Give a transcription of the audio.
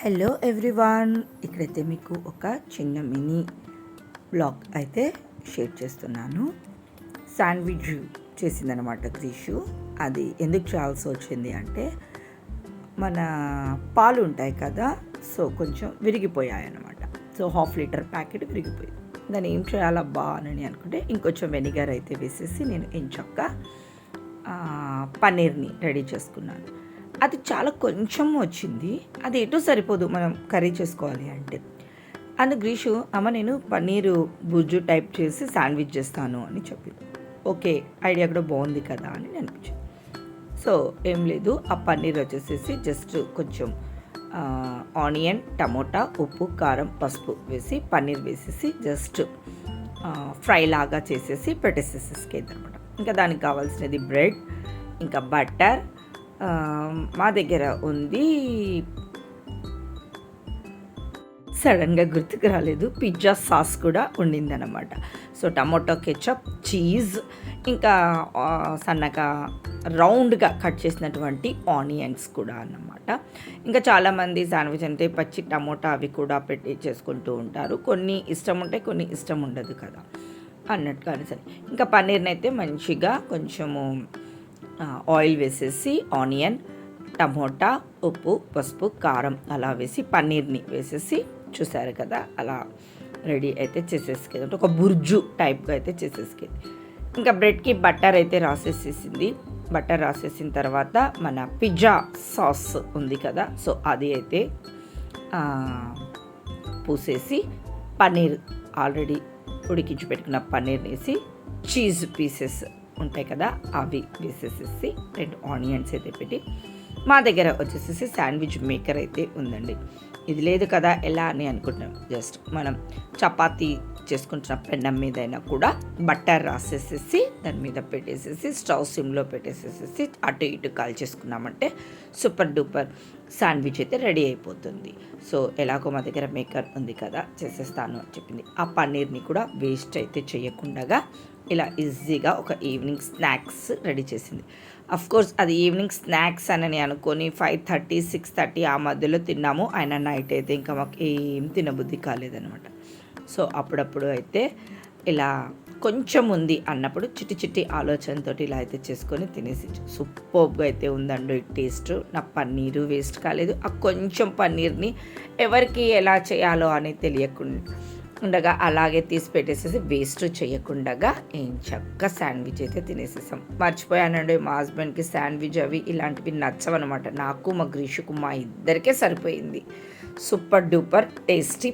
Hello everyone, ఇక్కడైతే మీకు ఒక చిన్న మినీ బ్లాగ్ అయితే షేర్ చేస్తున్నాను. శాండ్విచ్ చేసిందనమాట క్రీషు. అది ఎందుకు చేయాల్సి వచ్చింది అంటే, మన పాలు ఉంటాయి కదా, సో కొంచెం విరిగిపోయాయి అన్నమాట. సో 1/2 లీటర్ ప్యాకెట్ విరిగిపోయింది. దాన్ని ఏం చేయాలబ్బా అని అనుకుంటే, ఇంకొంచెం వెనిగర్ అయితే వేసేసి నేను ఎంచక్కా పన్నీర్ని రెడీ చేసుకున్నాను. అది చాలా కొంచెం వచ్చింది. అది ఎటు సరిపోదు మనం కర్రీ చేసుకోవాలి అంటే. అందుకు గ్రీషు, అమ్మ నేను పన్నీరు బుజ్జు టైప్ చేసి శాండ్విచ్ చేస్తాను అని చెప్పింది. ఓకే, ఐడియా కూడా బాగుంది కదా అని అనిపించింది. సో ఏం లేదు, ఆ పన్నీర్ వచ్చేసేసి జస్ట్ కొంచెం ఆనియన్, టమోటా, ఉప్పు, కారం, పసుపు వేసి పన్నీర్ వేసేసి జస్ట్ ఫ్రై లాగా చేసేసి పెట్టేసేసేది అనమాట. ఇంకా దానికి కావాల్సినది బ్రెడ్, ఇంకా బటర్, మా దగ్గర ఉంది, సడన్గా గుర్తుకు రాలేదు, పిజ్జా సాస్ కూడా ఉండిందనమాట. సో టమాటో కెచప్, చీజ్, ఇంకా సన్నగా రౌండ్గా కట్ చేసినటువంటి ఆనియన్స్ కూడా అన్నమాట. ఇంకా చాలామంది శాండ్విచ్ అంటే పచ్చి టమోటా అవి కూడా పెట్టి చేసుకుంటూ ఉంటారు. కొన్ని ఇష్టం ఉంటాయి, కొన్ని ఇష్టం ఉండదు కదా అన్నట్టుగా. సరే, ఇంకా పన్నీర్ని అయితే మంచిగా కొంచెము ఆయిల్ వేసేసి ఆనియన్, టమోటా, ఉప్పు, పసుపు, కారం అలా వేసి పన్నీర్ని వేసేసి చూసారు కదా, అలా రెడీ అయితే చేసేసుకేది. అంటే ఒక బుర్జు టైప్గా అయితే చేసేసుకేది. ఇంకా బ్రెడ్కి బటర్ అయితే రాసేసేసింది. బటర్ రాసేసిన తర్వాత మన పిజ్జా సాస్ ఉంది కదా, సో అది అయితే పూసేసి పన్నీర్ ఆల్రెడీ ఉడికించి పెట్టుకున్న పన్నీర్ని వేసి చీజ్ పీసెస్ ఉంటాయి కదా అవి వేసేసేసి 2 ఆనియన్స్ అయితే పెట్టి, మా దగ్గర వచ్చేసేసి శాండ్విచ్ మేకర్ అయితే ఉందండి. ఇది లేదు కదా ఎలా అని అనుకుంటున్నాం. జస్ట్ మనం చపాతీ చేసుకుంటున్న పెన్నం మీదైనా కూడా బటర్ రాసేసేసి దాని మీద పెట్టేసేసి స్టవ్ సిమ్లో పెట్టేసేసి అటు ఇటు కాల్ చేసుకున్నామంటే సూపర్ డూపర్ శాండ్విచ్ అయితే రెడీ అయిపోతుంది. సో ఎలాగో మా దగ్గర మేకర్ ఉంది కదా చేసేస్తాను అని చెప్పింది. ఆ పన్నీర్ని కూడా వేస్ట్ అయితే చేయకుండా ఇలా ఈజీగా ఒక ఈవినింగ్ స్నాక్స్ రెడీ చేసింది. కోర్స్ అది ఈవినింగ్ స్నాక్స్ అని అనుకొని 5:30, 6:30 ఆ మధ్యలో తిన్నాము. ఆయన నైట్ అయితే ఇంకా మాకు ఏం తినబుద్ధి కాలేదనమాట. సో అప్పుడప్పుడు అయితే ఇలా కొంచెం ఉంది అన్నప్పుడు చిట్టి చిట్టి ఆలోచనతో ఇలా అయితే చేసుకొని తినేసి సూపర్గా అయితే ఉందండి టేస్ట్. నా పన్నీరు వేస్ట్ కాలేదు. ఆ కొంచెం పన్నీర్ని ఎవరికి ఎలా చేయాలో అని తెలియకుండా ఉండగా అలాగే తీసి పెట్టేసేసి వేస్ట్ చేయకుండా ఏం చక్కగా శాండ్విచ్ అయితే తినేసేసాం. మర్చిపోయానండి, మా హస్బెండ్కి శాండ్విచ్ అవి ఇలాంటివి నచ్చవన్నమాట. నాకు మా గ్రీషుకు మా ఇద్దరికే సరిపోయింది. Super duper tasty